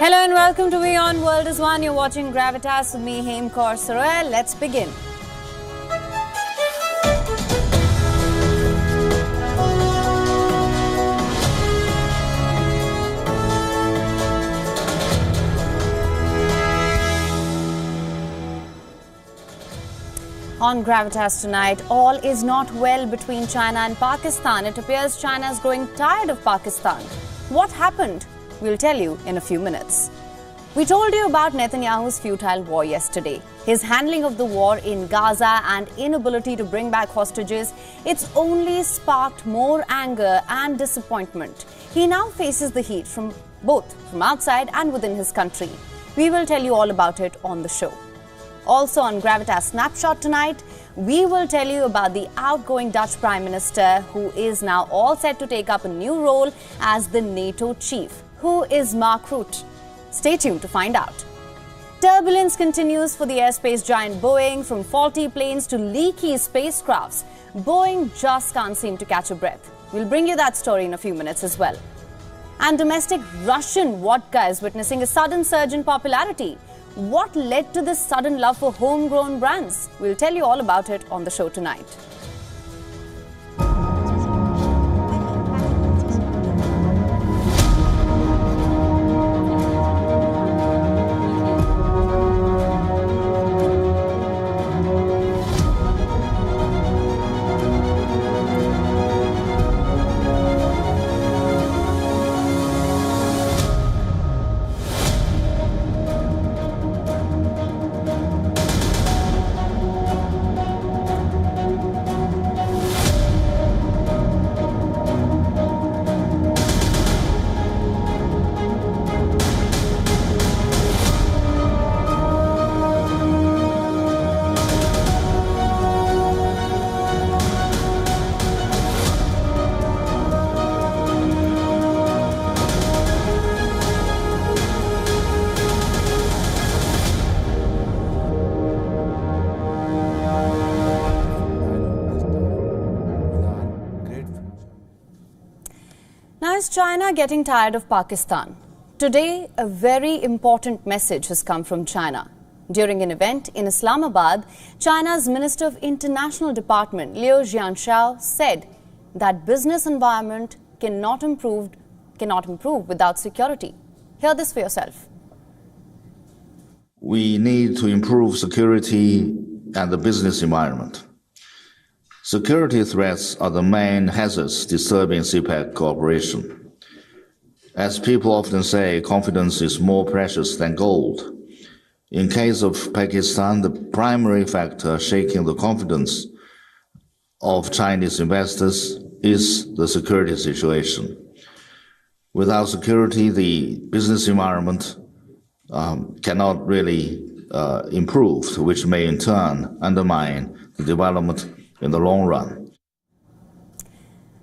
Hello and welcome to WION World is One. You're watching Gravitas with me, Haim Kaur Saroy. Let's begin. On Gravitas tonight, all is not well between China and Pakistan. It appears China is growing tired of Pakistan. What happened? We'll tell you in a few minutes. We told you about Netanyahu's futile war yesterday. His handling of the war in Gaza and inability to bring back hostages, it's only sparked more anger and disappointment. He now faces the heat from both from outside and within his country. We will tell you all about it on the show. Also on Gravitas Snapshot tonight, we will tell you about the outgoing Dutch Prime Minister who is now all set to take up a new role as the NATO chief. Who is Mark Rutte? Stay tuned to find out. Turbulence continues for the airspace giant Boeing, from faulty planes to leaky spacecrafts. Boeing just can't seem to catch a breath. We'll bring you that story in a few minutes as well. And domestic Russian vodka is witnessing a sudden surge in popularity. What led to this sudden love for homegrown brands? We'll tell you all about it on the show tonight. Is China getting tired of Pakistan? Today, a very important message has come from China. During an event in Islamabad, China's Minister of International Department, Liu Jianchao, said that business environment cannot improve without security. Hear this for yourself. We need to improve security and the business environment. Security threats are the main hazards disturbing CPEC cooperation. As people often say, confidence is more precious than gold. In case of Pakistan, the primary factor shaking the confidence of Chinese investors is the security situation. Without security, the business environment cannot really improve, which may in turn undermine the development in the long run.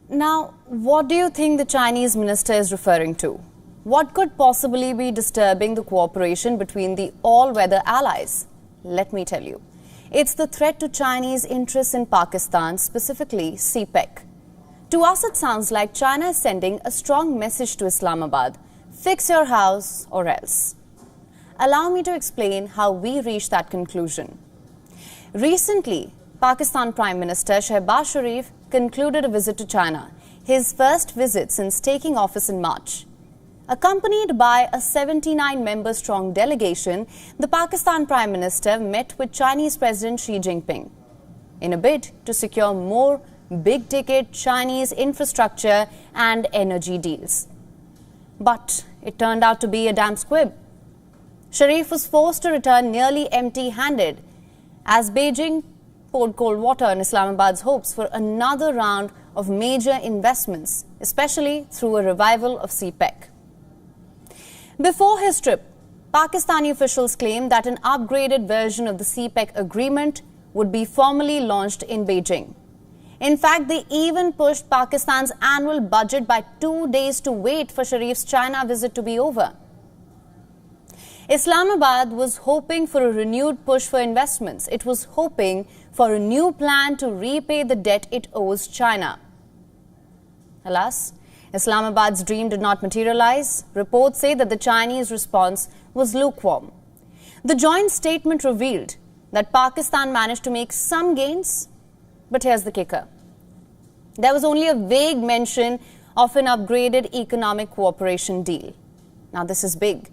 Now, what do you think the Chinese minister is referring to? What could possibly be disturbing the cooperation between the all-weather allies? Let me tell you. It's the threat to Chinese interests in Pakistan, specifically CPEC. To us, it sounds like China is sending a strong message to Islamabad: fix your house or else. Allow me to explain how we reached that conclusion. Recently, Pakistan Prime Minister Shehbaz Sharif concluded a visit to China, his first visit since taking office in March. Accompanied by a 79-member-strong delegation, the Pakistan Prime Minister met with Chinese President Xi Jinping in a bid to secure more big-ticket Chinese infrastructure and energy deals. But it turned out to be a damn squib. Sharif was forced to return nearly empty-handed as Beijing poured cold water on Islamabad's hopes for another round of major investments, especially through a revival of CPEC. Before his trip, Pakistani officials claimed that an upgraded version of the CPEC agreement would be formally launched in Beijing. In fact, they even pushed Pakistan's annual budget by 2 days to wait for Sharif's China visit to be over. Islamabad was hoping for a renewed push for investments. It was hoping for a new plan to repay the debt it owes China. Alas, Islamabad's dream did not materialize. Reports say that the Chinese response was lukewarm. The joint statement revealed that Pakistan managed to make some gains, but here's the kicker. There was only a vague mention of an upgraded economic cooperation deal. Now this is big.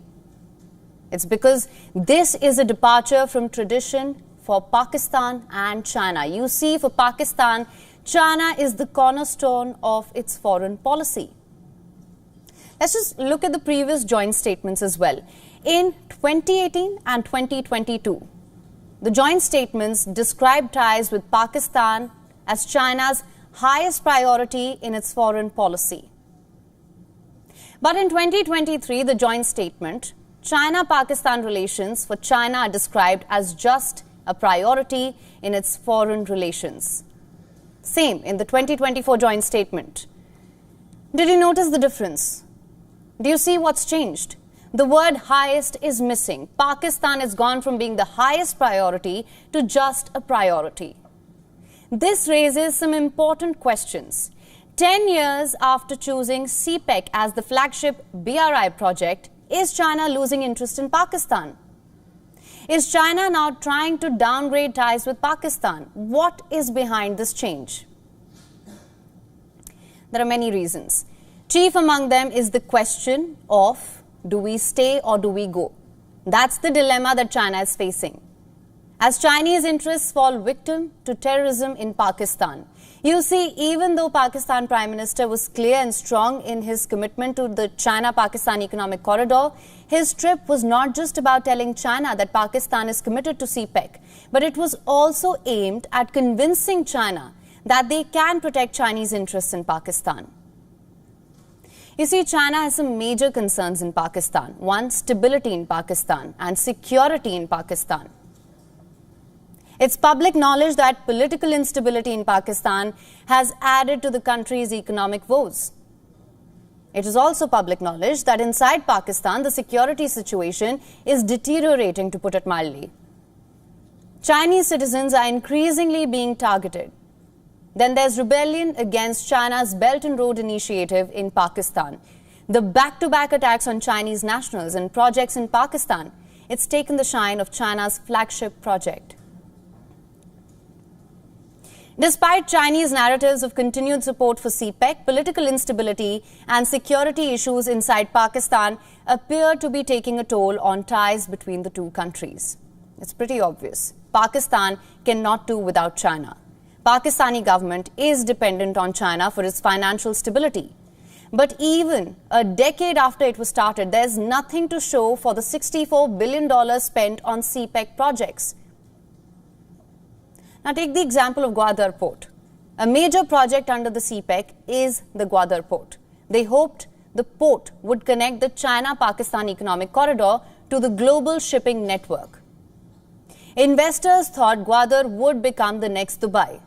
It's because this is a departure from tradition for Pakistan and China. You see, for Pakistan, China is the cornerstone of its foreign policy. Let's just look at the previous joint statements as well. In 2018 and 2022, the joint statements described ties with Pakistan as China's highest priority in its foreign policy. But in 2023, the joint statement, China-Pakistan relations for China are described as just a priority in its foreign relations. Same in the 2024 joint statement. Did you notice the difference? Do you see what's changed? The word highest is missing. Pakistan has gone from being the highest priority to just a priority. This raises some important questions. 10 years after choosing CPEC as the flagship BRI project, is China losing interest in Pakistan? Is China now trying to downgrade ties with Pakistan? What is behind this change? There are many reasons. Chief among them is the question of, do we stay or do we go? That's the dilemma that China is facing. As Chinese interests fall victim to terrorism in Pakistan. You see, even though Pakistan Prime Minister was clear and strong in his commitment to the China-Pakistan economic corridor, his trip was not just about telling China that Pakistan is committed to CPEC, but it was also aimed at convincing China that they can protect Chinese interests in Pakistan. You see, China has some major concerns in Pakistan. One, stability in Pakistan and security in Pakistan. It's public knowledge that political instability in Pakistan has added to the country's economic woes. It is also public knowledge that inside Pakistan, the security situation is deteriorating, to put it mildly. Chinese citizens are increasingly being targeted. Then there's rebellion against China's Belt and Road Initiative in Pakistan. The back-to-back attacks on Chinese nationals and projects in Pakistan, it's taken the shine of China's flagship project. Despite Chinese narratives of continued support for CPEC, political instability and security issues inside Pakistan appear to be taking a toll on ties between the two countries. It's pretty obvious. Pakistan cannot do without China. Pakistani government is dependent on China for its financial stability. But even a decade after it was started, there's nothing to show for the $64 billion spent on CPEC projects. Now take the example of Gwadar Port. A major project under the CPEC is the Gwadar Port. They hoped the port would connect the China-Pakistan economic corridor to the global shipping network. Investors thought Gwadar would become the next Dubai.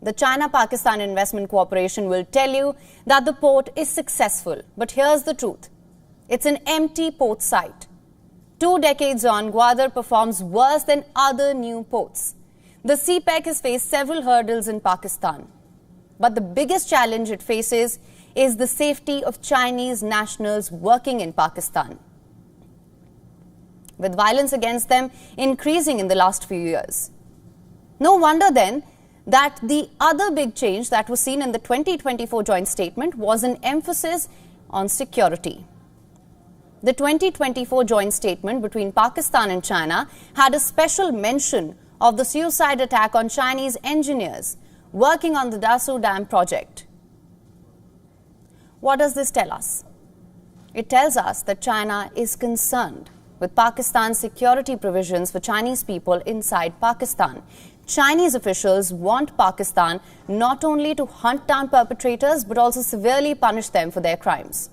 The China-Pakistan Investment Corporation will tell you that the port is successful. But here's the truth. It's an empty port site. 2 decades on, Gwadar performs worse than other new ports. The CPEC has faced several hurdles in Pakistan. But the biggest challenge it faces is the safety of Chinese nationals working in Pakistan, with violence against them increasing in the last few years. No wonder then that the other big change that was seen in the 2024 joint statement was an emphasis on security. The 2024 joint statement between Pakistan and China had a special mention of the suicide attack on Chinese engineers working on the Dasu Dam project. What does this tell us? It tells us that China is concerned with Pakistan's security provisions for Chinese people inside Pakistan. Chinese officials want Pakistan not only to hunt down perpetrators but also severely punish them for their crimes.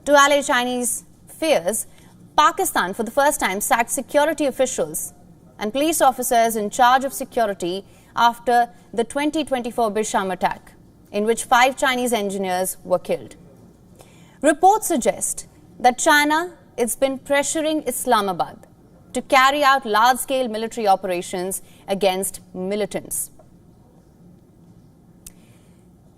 To allay Chinese fears, Pakistan for the first time sacked security officials and police officers in charge of security after the 2024 Bisham attack, in which 5 Chinese engineers were killed. Reports suggest that China has been pressuring Islamabad to carry out large-scale military operations against militants.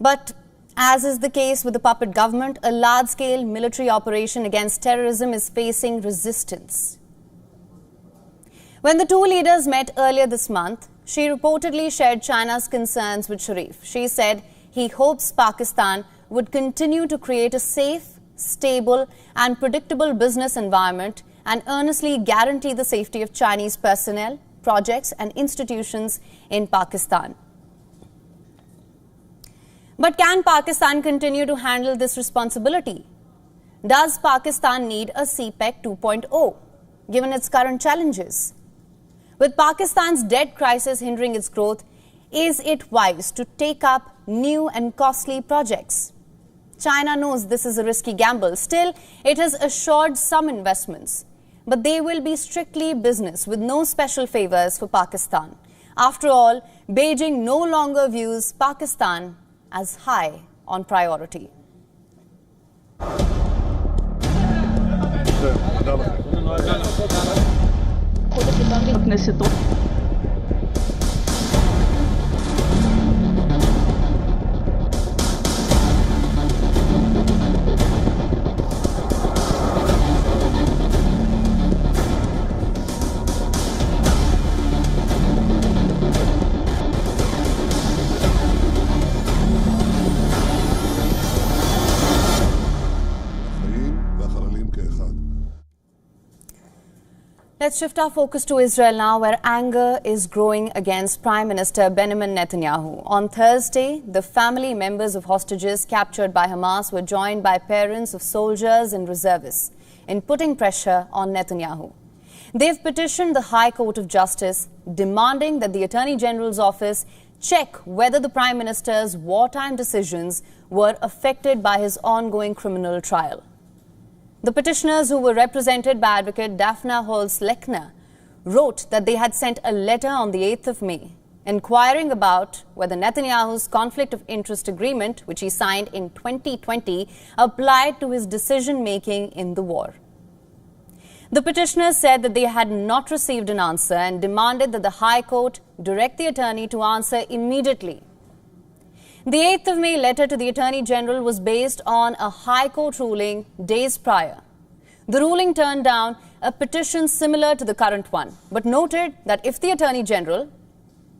But As is the case with the puppet government, a large-scale military operation against terrorism is facing resistance. When the two leaders met earlier this month, she reportedly shared China's concerns with Sharif. She said he hopes Pakistan would continue to create a safe, stable and predictable business environment and earnestly guarantee the safety of Chinese personnel, projects and institutions in Pakistan. But can Pakistan continue to handle this responsibility? Does Pakistan need a CPEC 2.0, given its current challenges? With Pakistan's debt crisis hindering its growth, is it wise to take up new and costly projects? China knows this is a risky gamble. Still, it has assured some investments. But they will be strictly business with no special favors for Pakistan. After all, Beijing no longer views Pakistan as high on priority. Let's shift our focus to Israel now, where anger is growing against Prime Minister Benjamin Netanyahu. On Thursday, the family members of hostages captured by Hamas were joined by parents of soldiers and reservists in putting pressure on Netanyahu. They've petitioned the High Court of Justice, demanding that the Attorney General's office check whether the Prime Minister's wartime decisions were affected by his ongoing criminal trial. The petitioners, who were represented by Advocate Daphna Holz-Lechner, wrote that they had sent a letter on the 8th of May inquiring about whether Netanyahu's conflict of interest agreement, which he signed in 2020, applied to his decision-making in the war. The petitioners said that they had not received an answer and demanded that the High Court direct the attorney to answer immediately. The 8th of May letter to the Attorney General was based on a High Court ruling days prior. The ruling turned down a petition similar to the current one, but noted that if the Attorney General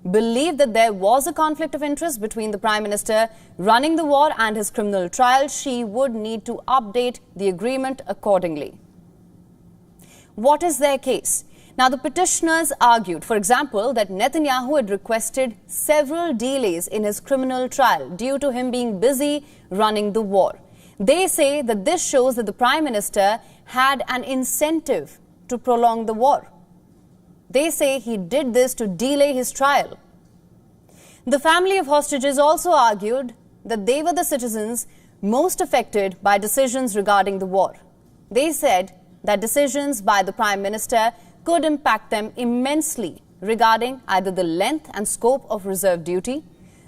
believed that there was a conflict of interest between the Prime Minister running the war and his criminal trial, she would need to update the agreement accordingly. What is their case? Now, the petitioners argued, for example, that Netanyahu had requested several delays in his criminal trial due to him being busy running the war. They say that this shows that the Prime Minister had an incentive to prolong the war. They say he did this to delay his trial. The family of hostages also argued that they were the citizens most affected by decisions regarding the war. They said that decisions by the Prime Minister could impact them immensely regarding either the length and scope of reserve duty,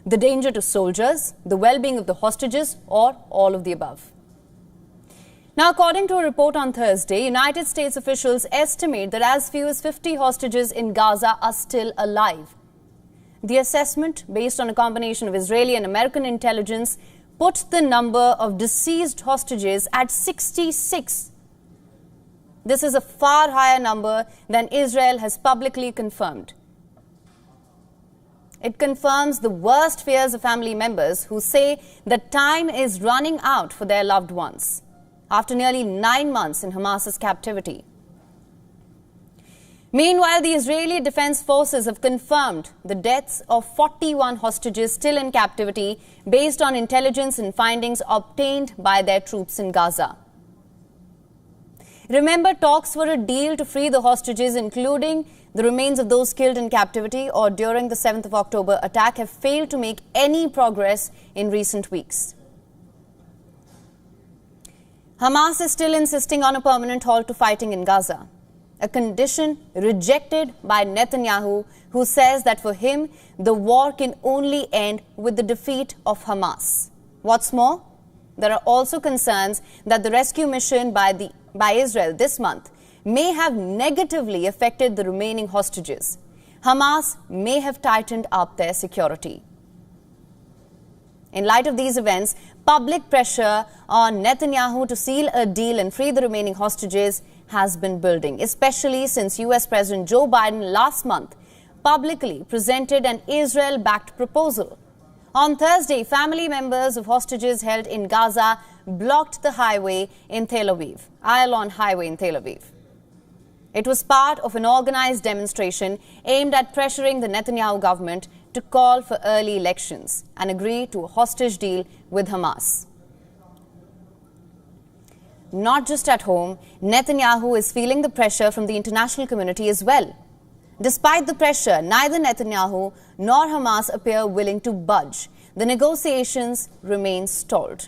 the danger to soldiers, the well-being of the hostages, or all of the above. Now, according to a report on Thursday, United States officials estimate that as few as 50 hostages in Gaza are still alive. The assessment, based on a combination of Israeli and American intelligence, put the number of deceased hostages at 66. This is a far higher number than Israel has publicly confirmed. It confirms the worst fears of family members who say that time is running out for their loved ones after nearly 9 months in Hamas's captivity. Meanwhile, the Israeli Defense Forces have confirmed the deaths of 41 hostages still in captivity based on intelligence and findings obtained by their troops in Gaza. Remember, talks for a deal to free the hostages, including the remains of those killed in captivity or during the 7th of October attack, have failed to make any progress in recent weeks. Hamas is still insisting on a permanent halt to fighting in Gaza, a condition rejected by Netanyahu, who says that for him, the war can only end with the defeat of Hamas. What's more, there are also concerns that the rescue mission by Israel this month may have negatively affected the remaining hostages. Hamas may have tightened up their security. In light of these events, Public pressure on Netanyahu to seal a deal and free the remaining hostages has been building, especially since US President Joe Biden last month publicly presented an Israel-backed proposal. On Thursday, family members of hostages held in Gaza blocked the highway in Tel Aviv, Ayalon Highway in Tel Aviv. It was part of an organized demonstration aimed at pressuring the Netanyahu government to call for early elections and agree to a hostage deal with Hamas. Not just at home, Netanyahu is feeling the pressure from the international community as well. Despite the pressure, neither Netanyahu nor Hamas appear willing to budge. The negotiations remain stalled.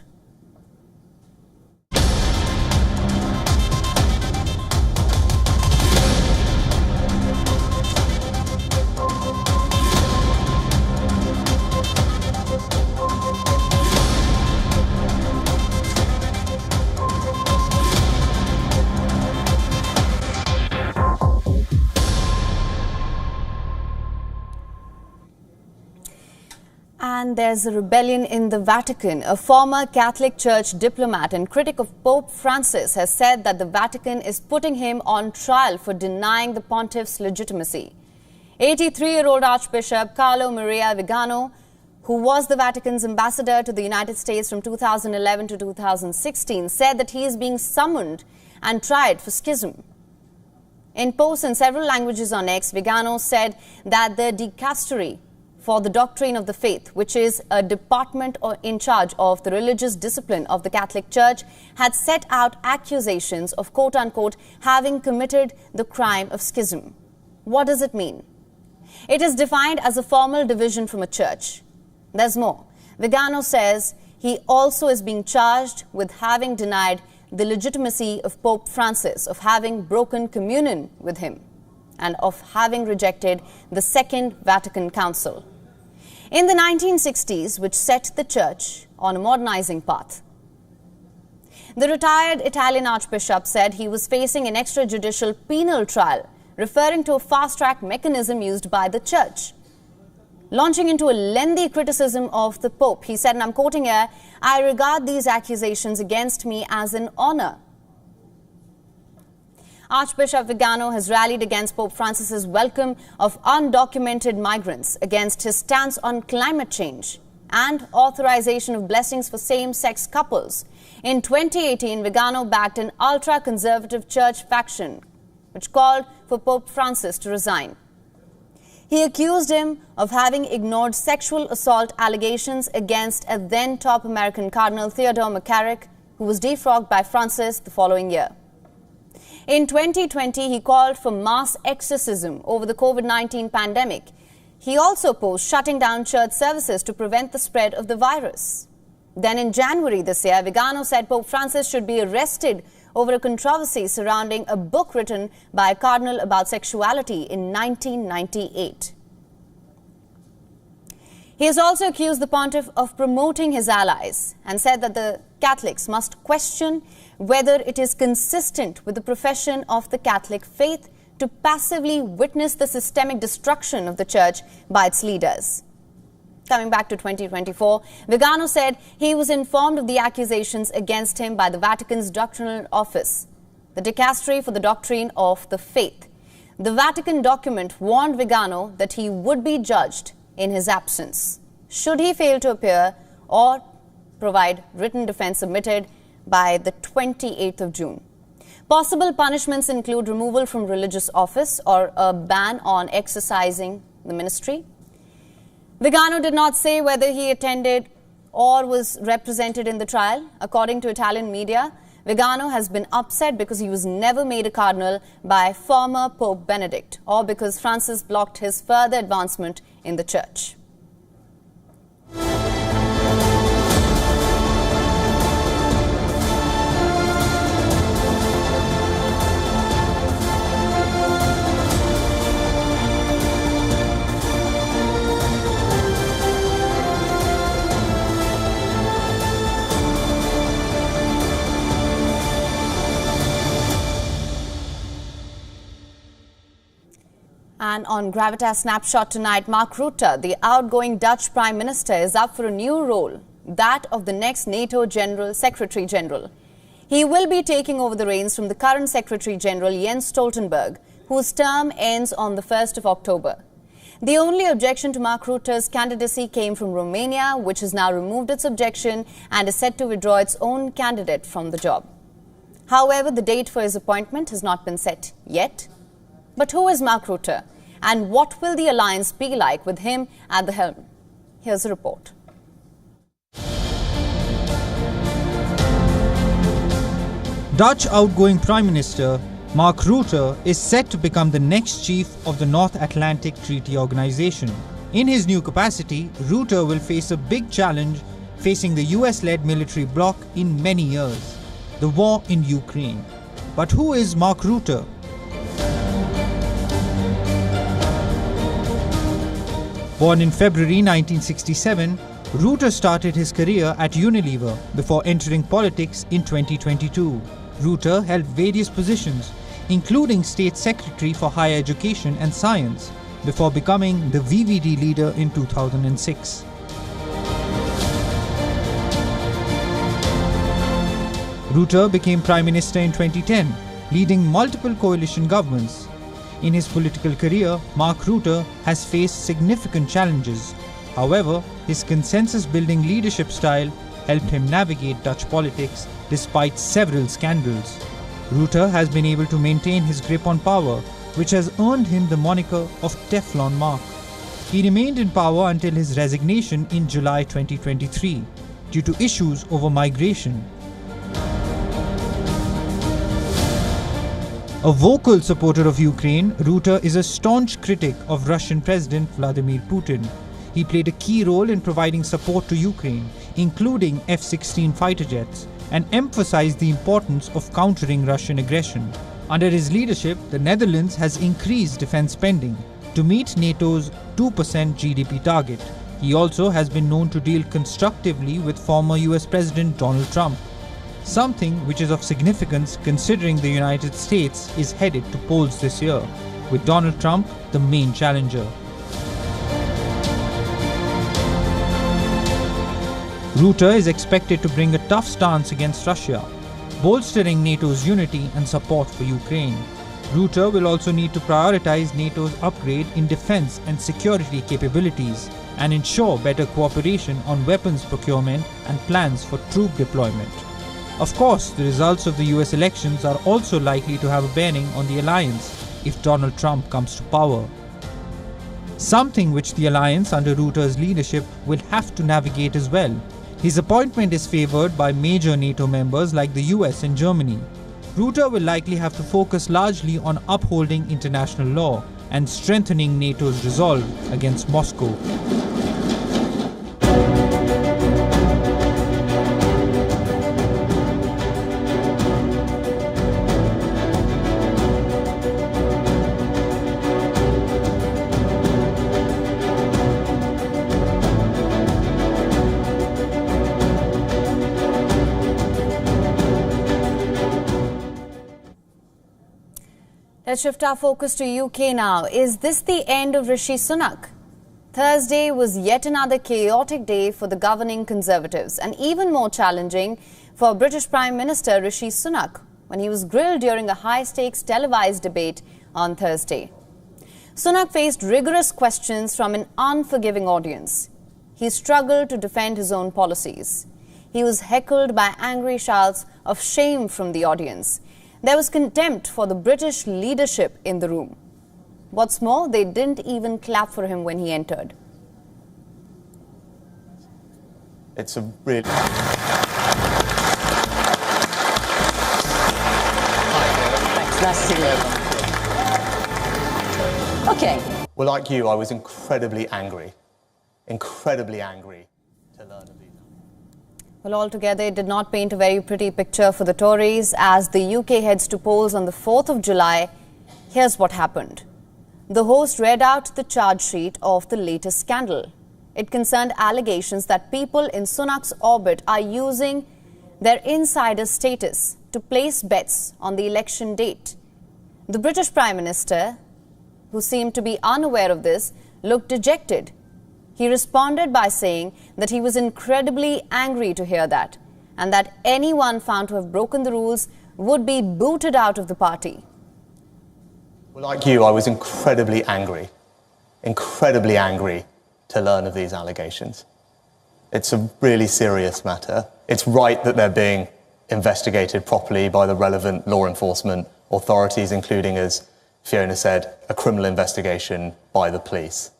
And there's a rebellion in the Vatican. A former Catholic Church diplomat and critic of Pope Francis has said that the Vatican is putting him on trial for denying the pontiff's legitimacy. 83-year-old Archbishop Carlo Maria Vigano, who was the Vatican's ambassador to the United States from 2011 to 2016, said that he is being summoned and tried for schism. In posts in several languages on X, Vigano said that the dicastery for the doctrine of the faith, which is a department in charge of the religious discipline of the Catholic Church, had set out accusations of quote-unquote having committed the crime of schism. What does it mean? It is defined as a formal division from a church. There's more. Vigano says he also is being charged with having denied the legitimacy of Pope Francis, of having broken communion with him, and of having rejected the Second Vatican Council in the 1960s, which set the Church on a modernizing path. The retired Italian Archbishop said he was facing an extrajudicial penal trial, referring to a fast-track mechanism used by the Church. Launching into a lengthy criticism of the Pope, he said, and I'm quoting here, "I regard these accusations against me as an honor." Archbishop Vigano has rallied against Pope Francis's welcome of undocumented migrants, against his stance on climate change, and authorization of blessings for same-sex couples. In 2018, Vigano backed an ultra-conservative church faction, which called for Pope Francis to resign. He accused him of having ignored sexual assault allegations against a then-top American Cardinal Theodore McCarrick, who was defrocked by Francis the following year. In 2020, he called for mass exorcism over the COVID-19 pandemic. He also opposed shutting down church services to prevent the spread of the virus. Then in January this year, Vigano said Pope Francis should be arrested over a controversy surrounding a book written by a cardinal about sexuality in 1998. He has also accused the pontiff of promoting his allies and said that the Catholics must question whether it is consistent with the profession of the Catholic faith to passively witness the systemic destruction of the Church by its leaders. Coming back to 2024, Vigano said he was informed of the accusations against him by the Vatican's doctrinal office, the dicastery for the doctrine of the faith. The Vatican document warned Vigano that he would be judged in his absence should he fail to appear or provide written defense submitted by the 28th of June. Possible punishments include removal from religious office or a ban on exercising the ministry. Vigano did not say whether he attended or was represented in the trial. According to Italian media, Vigano has been upset because he was never made a cardinal by former Pope Benedict, or because Francis blocked his further advancement in the Church. And on Gravitas Snapshot tonight, Mark Rutte, the outgoing Dutch Prime Minister, is up for a new role that of the next NATO Secretary General. He will be taking over the reins from the current Secretary General Jens Stoltenberg, whose term ends on the 1st of October. The only objection to Mark Rutte's candidacy came from Romania, which has now removed its objection and is set to withdraw its own candidate from the job. However, the date for his appointment has not been set yet. But who is Mark Rutte, and what will the alliance be like with him at the helm? Here's a report. Dutch outgoing Prime Minister Mark Rutte is set to become the next chief of the North Atlantic Treaty Organization. In his new capacity, Rutte will face a big challenge facing the US-led military bloc in many years: the war in Ukraine. But who is Mark Rutte? Born in February 1967, Rutte started his career at Unilever before entering politics in 2022. Rutte held various positions, including State Secretary for Higher Education and Science, before becoming the VVD leader in 2006. Rutte became Prime Minister in 2010, leading multiple coalition governments. In his political career, Mark Rutte has faced significant challenges. However, his consensus-building leadership style helped him navigate Dutch politics despite several scandals. Rutte has been able to maintain his grip on power, which has earned him the moniker of Teflon Mark. He remained in power until his resignation in July 2023 due to issues over migration. A vocal supporter of Ukraine, Rutte is a staunch critic of Russian President Vladimir Putin. He played a key role in providing support to Ukraine, including F-16 fighter jets, and emphasized the importance of countering Russian aggression. Under his leadership, the Netherlands has increased defense spending to meet NATO's 2% GDP target. He also has been known to deal constructively with former US President Donald Trump, something which is of significance considering the United States is headed to polls this year, with Donald Trump the main challenger. Rutte is expected to bring a tough stance against Russia, bolstering NATO's unity and support for Ukraine. Rutte will also need to prioritize NATO's upgrade in defense and security capabilities and ensure better cooperation on weapons procurement and plans for troop deployment. Of course, the results of the US elections are also likely to have a bearing on the alliance if Donald Trump comes to power. Something which the alliance under Rutte's leadership will have to navigate as well. His appointment is favoured by major NATO members like the US and Germany. Rutte will likely have to focus largely on upholding international law and strengthening NATO's resolve against Moscow. Let's shift our focus to UK now. Is this the end of Rishi Sunak? Thursday was yet another chaotic day for the governing Conservatives, and even more challenging for British Prime Minister Rishi Sunak when he was grilled during a high-stakes televised debate on Thursday. Sunak faced rigorous questions from an unforgiving audience. He struggled to defend his own policies. He was heckled by angry shouts of shame from the audience. There was contempt for the British leadership in the room. What's more, they didn't even clap for him when he entered. It's a really... Thanks, nice to see you. Okay. Well, like you, I was incredibly angry to learn of these. Well, altogether, it did not paint a very pretty picture for the Tories as the UK heads to polls on the 4th of July. Here's what happened. The host read out the charge sheet of the latest scandal. It concerned allegations that people in Sunak's orbit are using their insider status to place bets on the election date. The British Prime Minister, who seemed to be unaware of this, looked dejected. He responded by saying that he was incredibly angry to hear that, and that anyone found to have broken the rules would be booted out of the party. Well, like you, I was incredibly angry to learn of these allegations. It's a really serious matter. It's right that they're being investigated properly by the relevant law enforcement authorities, including, as Fiona said, a criminal investigation by the police.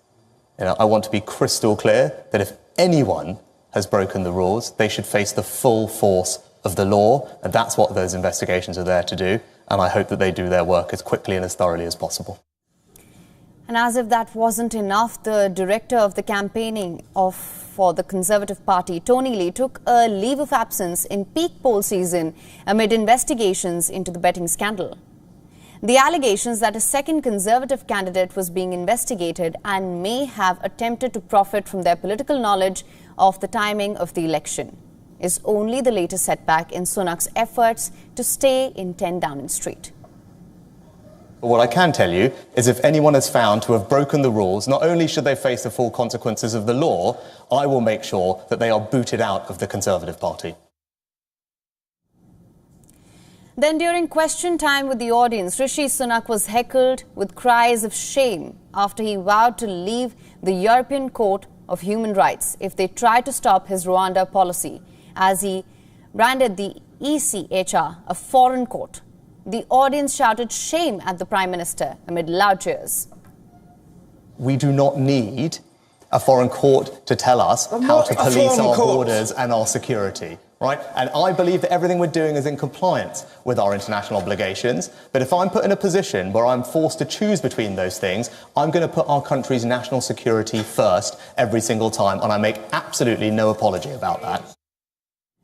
I want to be crystal clear that if anyone has broken the rules, they should face the full force of the law, and that's what those investigations are there to do, and I hope that they do their work as quickly and as thoroughly as possible. And as if that wasn't enough, the director of the campaigning for the Conservative Party, Tony Lee, took a leave of absence in peak poll season amid investigations into the betting scandal. The allegations that a second Conservative candidate was being investigated and may have attempted to profit from their political knowledge of the timing of the election is only the latest setback in Sunak's efforts to stay in 10 Downing Street. But what I can tell you is if anyone is found to have broken the rules, not only should they face the full consequences of the law, I will make sure that they are booted out of the Conservative Party. Then during question time with the audience, Rishi Sunak was heckled with cries of shame after he vowed to leave the European Court of Human Rights if they tried to stop his Rwanda policy, as he branded the ECHR a foreign court. The audience shouted shame at the Prime Minister amid loud cheers. We do not need a foreign court to tell us how to police our borders and our security, right? And I believe that everything we're doing is in compliance with our international obligations. But if I'm put in a position where I'm forced to choose between those things, I'm going to put our country's national security first every single time, and I make absolutely no apology about that.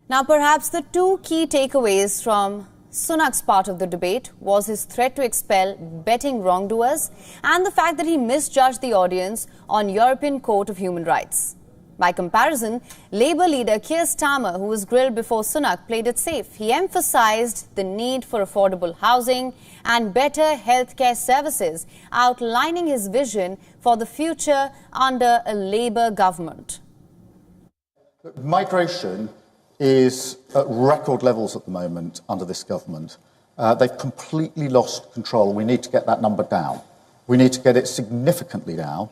Now, perhaps the two key takeaways from Sunak's part of the debate was his threat to expel betting wrongdoers and the fact that he misjudged the audience on European Court of Human Rights. By comparison, Labour leader Keir Starmer, who was grilled before Sunak, played it safe. He emphasised the need for affordable housing and better healthcare services, outlining his vision for the future under a Labour government. Migration is at record levels at the moment under this government. They've completely lost control. We need to get that number down. We need to get it significantly down.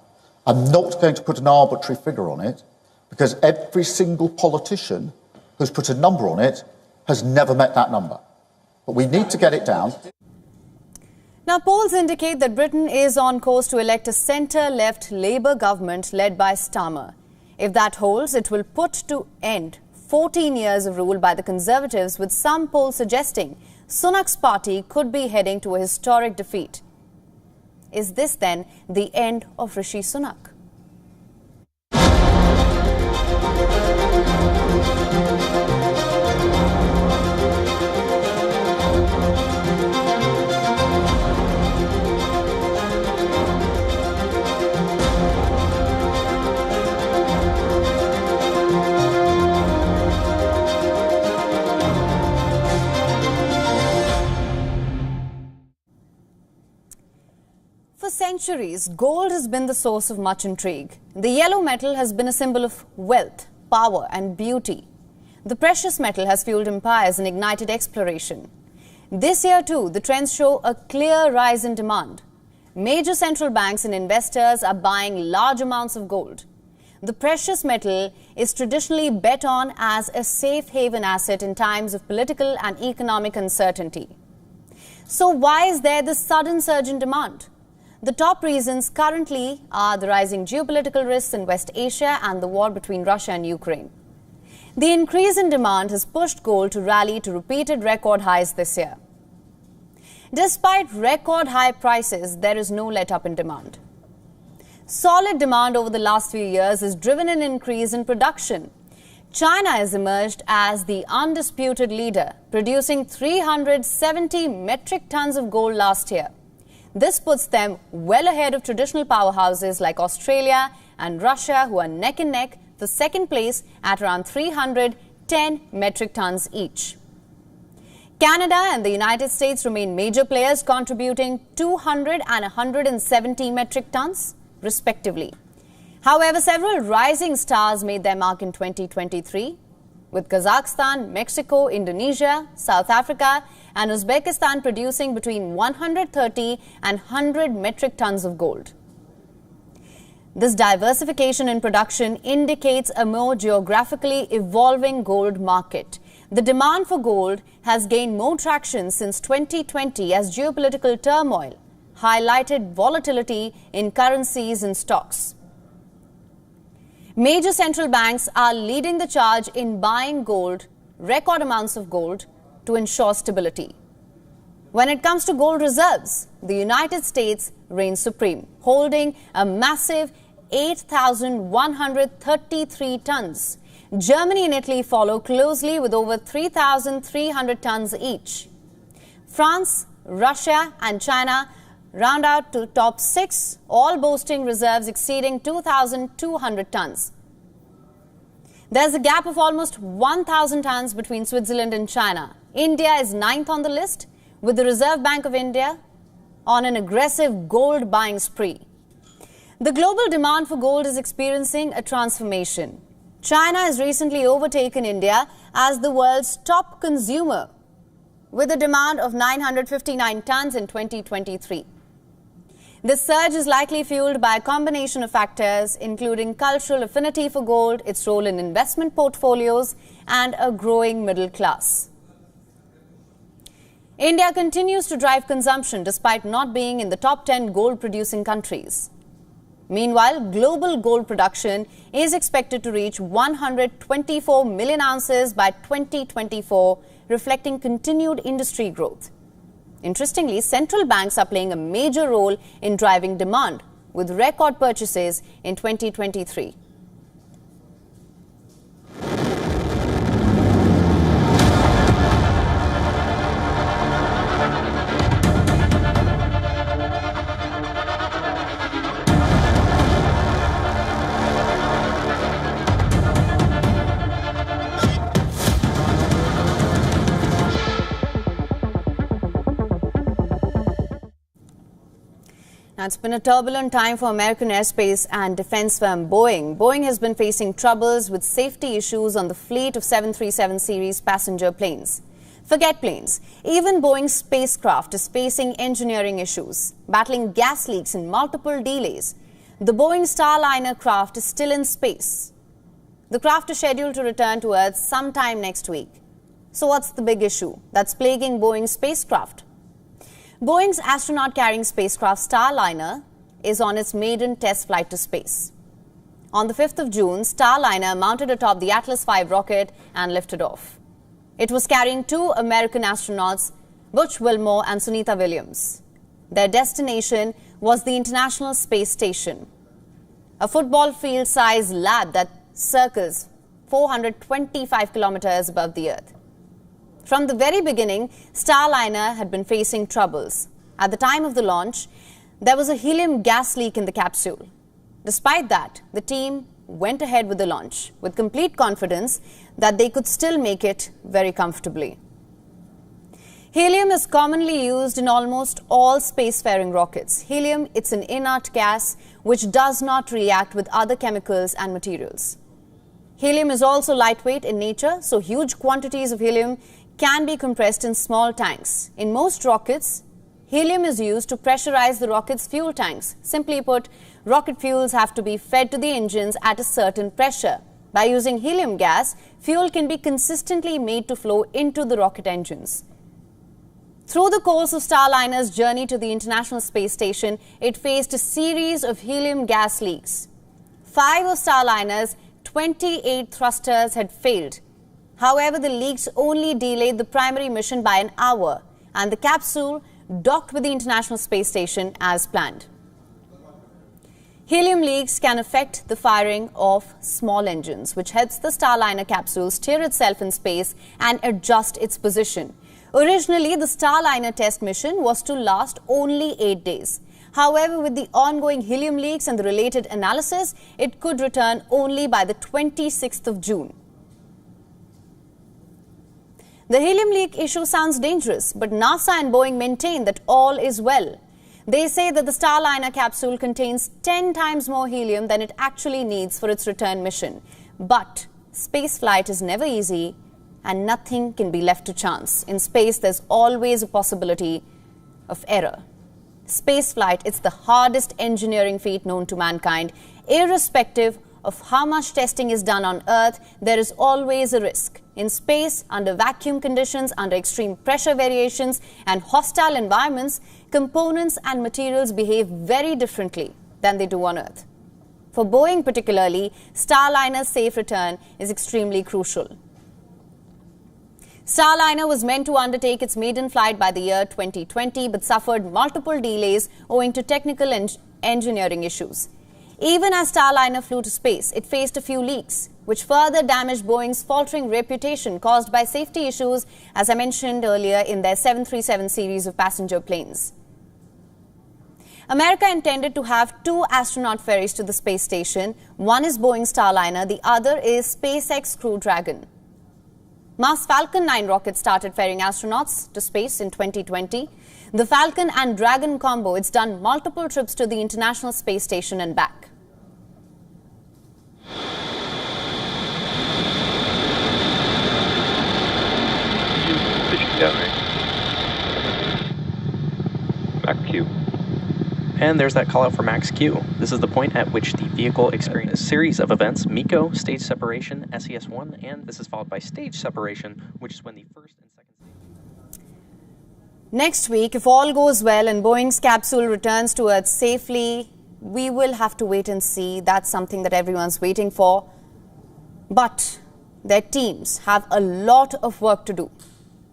I'm not going to put an arbitrary figure on it because every single politician who's put a number on it has never met that number. But we need to get it down. Now, polls indicate that Britain is on course to elect a centre-left Labour government led by Starmer. If that holds, it will put to end 14 years of rule by the Conservatives, with some polls suggesting Sunak's party could be heading to a historic defeat. Is this then the end of Rishi Sunak? For centuries, gold has been the source of much intrigue. The yellow metal has been a symbol of wealth, power and beauty. The precious metal has fueled empires and ignited exploration. This year too, the trends show a clear rise in demand. Major central banks and investors are buying large amounts of gold. The precious metal is traditionally bet on as a safe haven asset in times of political and economic uncertainty. So why is there this sudden surge in demand? The top reasons currently are the rising geopolitical risks in West Asia and the war between Russia and Ukraine. The increase in demand has pushed gold to rally to repeated record highs this year. Despite record high prices, there is no let-up in demand. Solid demand over the last few years has driven an increase in production. China has emerged as the undisputed leader, producing 370 metric tons of gold last year. This puts them well ahead of traditional powerhouses like Australia and Russia, who are neck and neck for second place at around 310 metric tons each. Canada and the United States remain major players, contributing 200 and 170 metric tons, respectively. However, several rising stars made their mark in 2023, with Kazakhstan, Mexico, Indonesia, South Africa and Uzbekistan producing between 130 and 100 metric tons of gold. This diversification in production indicates a more geographically evolving gold market. The demand for gold has gained more traction since 2020 as geopolitical turmoil highlighted volatility in currencies and stocks. Major central banks are leading the charge in buying gold, record amounts of gold, to ensure stability. When it comes to gold reserves, the United States reigns supreme, holding a massive 8,133 tons. Germany and Italy follow closely with over 3,300 tons each. France, Russia and China round out to top 6, all boasting reserves exceeding 2,200 tons. There's a gap of almost 1,000 tons between Switzerland and China. India is 9th on the list, with the Reserve Bank of India on an aggressive gold buying spree. The global demand for gold is experiencing a transformation. China has recently overtaken India as the world's top consumer, with a demand of 959 tons in 2023. This surge is likely fueled by a combination of factors, including cultural affinity for gold, its role in investment portfolios, and a growing middle class. India continues to drive consumption despite not being in the top 10 gold-producing countries. Meanwhile, global gold production is expected to reach 124 million ounces by 2024, reflecting continued industry growth. Interestingly, central banks are playing a major role in driving demand, with record purchases in 2023. Now, it's been a turbulent time for American aerospace and defense firm Boeing. Boeing has been facing troubles with safety issues on the fleet of 737 series passenger planes. Forget planes. Even Boeing's spacecraft is facing engineering issues, battling gas leaks and multiple delays. The Boeing Starliner craft is still in space. The craft is scheduled to return to Earth sometime next week. So what's the big issue that's plaguing Boeing's spacecraft? Boeing's astronaut-carrying spacecraft Starliner is on its maiden test flight to space. On the 5th of June, Starliner mounted atop the Atlas V rocket and lifted off. It was carrying 2 American astronauts, Butch Wilmore and Sunita Williams. Their destination was the International Space Station, a football field-sized lab that circles 425 kilometers above the Earth. From the very beginning, Starliner had been facing troubles. At the time of the launch, there was a helium gas leak in the capsule. Despite that, the team went ahead with the launch with complete confidence that they could still make it very comfortably. Helium is commonly used in almost all spacefaring rockets. Helium, it's an inert gas which does not react with other chemicals and materials. Helium is also lightweight in nature, so huge quantities of helium can be compressed in small tanks. In most rockets, helium is used to pressurize the rocket's fuel tanks. Simply put, rocket fuels have to be fed to the engines at a certain pressure. By using helium gas, fuel can be consistently made to flow into the rocket engines. Through the course of Starliner's journey to the International Space Station, it faced a series of helium gas leaks. 5 of Starliner's 28 thrusters had failed. However, the leaks only delayed the primary mission by an hour, and the capsule docked with the International Space Station as planned. Helium leaks can affect the firing of small engines, which helps the Starliner capsule steer itself in space and adjust its position. Originally, the Starliner test mission was to last only 8 days. However, with the ongoing helium leaks and the related analysis, it could return only by the 26th of June. The helium leak issue sounds dangerous, but NASA and Boeing maintain that all is well. They say that the Starliner capsule contains 10 times more helium than it actually needs for its return mission. But spaceflight is never easy and nothing can be left to chance. In space, there's always a possibility of error. Spaceflight is the hardest engineering feat known to mankind. Irrespective of how much testing is done on Earth, there is always a risk. In space, under vacuum conditions, under extreme pressure variations and hostile environments, components and materials behave very differently than they do on Earth. For Boeing particularly, Starliner's safe return is extremely crucial. Starliner was meant to undertake its maiden flight by the year 2020 but suffered multiple delays owing to technical engineering issues. Even as Starliner flew to space, it faced a few leaks, which further damaged Boeing's faltering reputation caused by safety issues, as I mentioned earlier, in their 737 series of passenger planes. America intended to have 2 astronaut ferries to the space station. One is Boeing's Starliner, the other is SpaceX Crew Dragon. Mars Falcon 9 rocket started ferrying astronauts to space in 2020. The Falcon and Dragon combo, it's done multiple trips to the International Space Station and back. Max Q. And there's that call out for Max Q. This is the point at which the vehicle experiences a series of events: MECO, stage separation, SES-1, and this is followed by stage separation, which is when the first and second stage. Next week, if all goes well and Boeing's capsule returns to Earth safely, we will have to wait and see. That's something that everyone's waiting for. But their teams have a lot of work to do.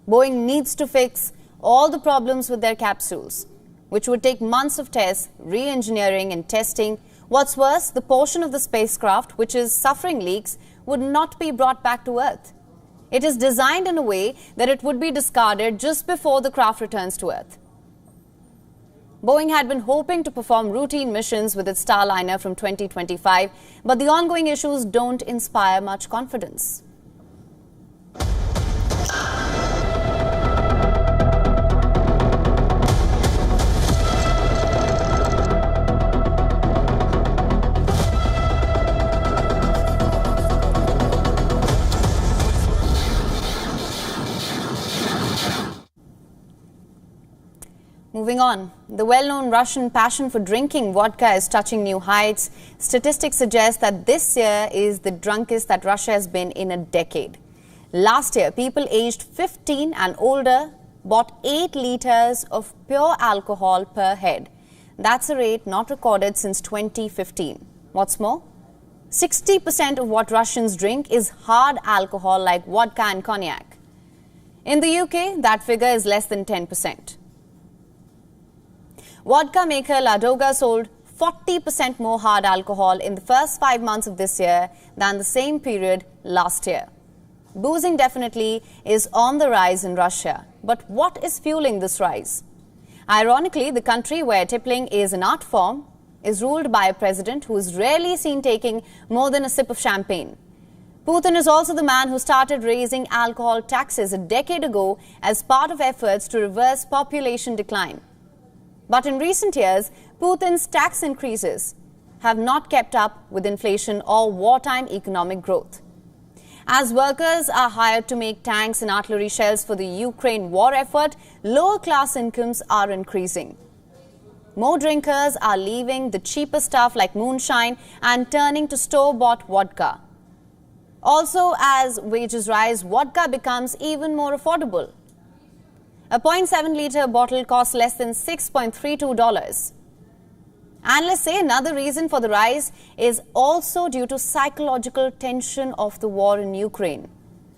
Boeing needs to fix all the problems with their capsules, which would take months of tests, re-engineering and testing. What's worse, the portion of the spacecraft which is suffering leaks would not be brought back to Earth. It is designed in a way that it would be discarded just before the craft returns to Earth. Boeing had been hoping to perform routine missions with its Starliner from 2025, but the ongoing issues don't inspire much confidence. Moving on, the well-known Russian passion for drinking vodka is touching new heights. Statistics suggest that this year is the drunkest that Russia has been in a decade. Last year, people aged 15 and older bought 8 liters of pure alcohol per head. That's a rate not recorded since 2015. What's more, 60% of what Russians drink is hard alcohol like vodka and cognac. In the UK, that figure is less than 10%. Vodka maker Ladoga sold 40% more hard alcohol in the first 5 months of this year than the same period last year. Boozing definitely is on the rise in Russia. But what is fueling this rise? Ironically, the country where tippling is an art form is ruled by a president who is rarely seen taking more than a sip of champagne. Putin is also the man who started raising alcohol taxes a decade ago as part of efforts to reverse population decline. But in recent years, Putin's tax increases have not kept up with inflation or wartime economic growth. As workers are hired to make tanks and artillery shells for the Ukraine war effort, lower-class incomes are increasing. More drinkers are leaving the cheaper stuff like moonshine and turning to store-bought vodka. Also, as wages rise, vodka becomes even more affordable. A 0.7-litre bottle costs less than $6.32. Analysts say another reason for the rise is also due to psychological tension of the war in Ukraine.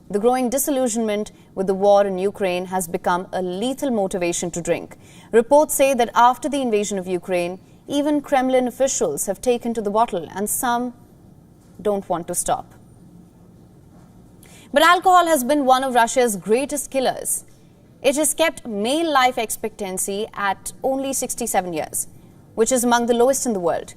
The growing disillusionment with the war in Ukraine has become a lethal motivation to drink. Reports say that after the invasion of Ukraine, even Kremlin officials have taken to the bottle, and some don't want to stop. But alcohol has been one of Russia's greatest killers. It has kept male life expectancy at only 67 years, which is among the lowest in the world.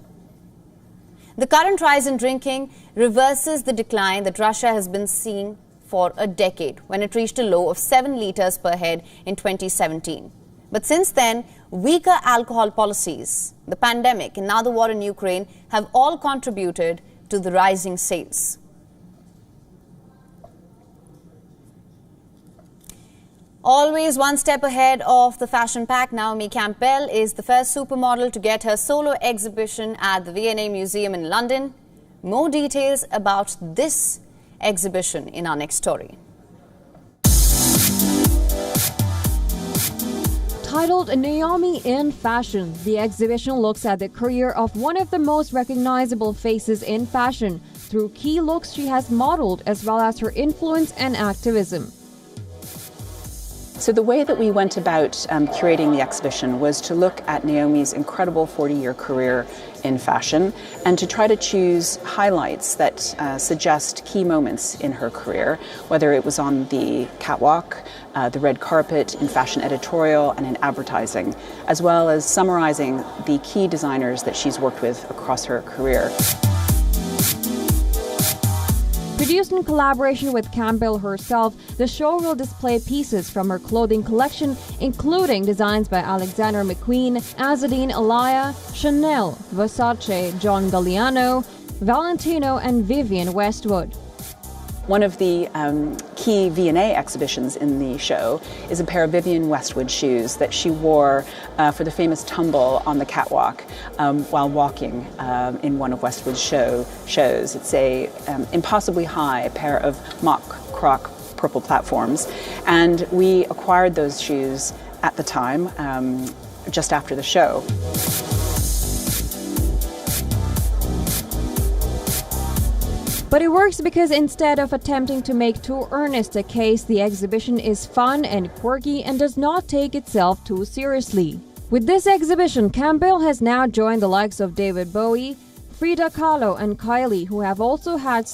The current rise in drinking reverses the decline that Russia has been seeing for a decade, when it reached a low of 7 liters per head in 2017. But since then, weaker alcohol policies, the pandemic, and now the war in Ukraine have all contributed to the rising sales. Always one step ahead of the fashion pack, Naomi Campbell is the first supermodel to get her solo exhibition at the V&A Museum in London. More details about this exhibition in our next story. Titled Naomi in Fashion, the exhibition looks at the career of one of the most recognizable faces in fashion through key looks she has modeled as well as her influence and activism. So the way that we went about curating the exhibition was to look at Naomi's incredible 40-year career in fashion and to try to choose highlights that suggest key moments in her career, whether it was on the catwalk, the red carpet, in fashion editorial, and in advertising, as well as summarizing the key designers that she's worked with across her career. Produced in collaboration with Campbell herself, the show will display pieces from her clothing collection, including designs by Alexander McQueen, Azzedine Alaïa, Chanel, Versace, John Galliano, Valentino, and Vivienne Westwood. One of the key V&A exhibitions in the show is a pair of Vivienne Westwood shoes that she wore for the famous tumble on the catwalk while walking in one of Westwood's shows. It's a impossibly high pair of mock croc purple platforms, and we acquired those shoes at the time, just after the show. But it works because instead of attempting to make too earnest a case, the exhibition is fun and quirky and does not take itself too seriously. With this exhibition, Campbell has now joined the likes of David Bowie, Frida Kahlo, and Kylie, who have also had